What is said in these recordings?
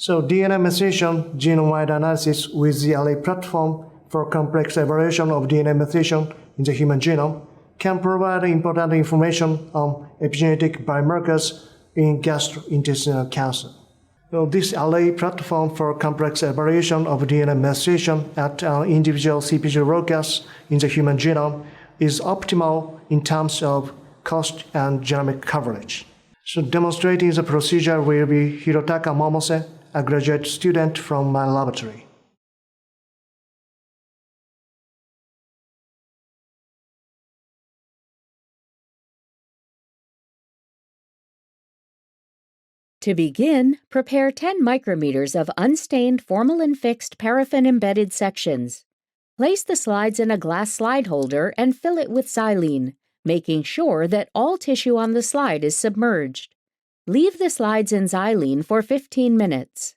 So DNA methylation genome-wide analysis with the LA platform for complex evaluation of DNA methylation in the human genome can provide important information on epigenetic biomarkers in gastrointestinal cancer. So this LA platform for complex evaluation of DNA methylation at an individual CpG locus in the human genome is optimal in terms of cost and genomic coverage. So demonstrating the procedure will be Hirotaka Momose, a graduate student from my laboratory. To begin, prepare 10 micrometers of unstained formalin-fixed paraffin-embedded sections. Place the slides in a glass slide holder and fill it with xylene, making sure that all tissue on the slide is submerged. Leave the slides in xylene for 15 minutes.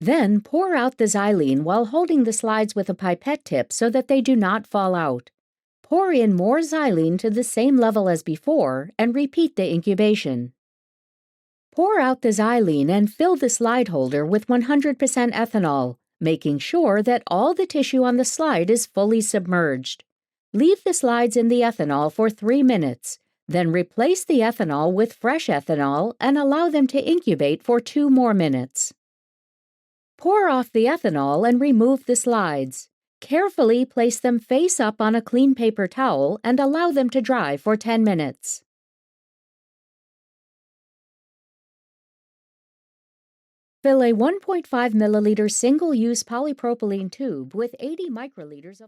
Then pour out the xylene while holding the slides with a pipette tip so that they do not fall out. Pour in more xylene to the same level as before and repeat the incubation. Pour out the xylene and fill the slide holder with 100% ethanol, making sure that all the tissue on the slide is fully submerged. Leave the slides in the ethanol for 3 minutes, then replace the ethanol with fresh ethanol and allow them to incubate for 2 more minutes. Pour off the ethanol and remove the slides. Carefully place them face up on a clean paper towel and allow them to dry for 10 minutes. Fill a 1.5 milliliter single-use polypropylene tube with 80 microliters of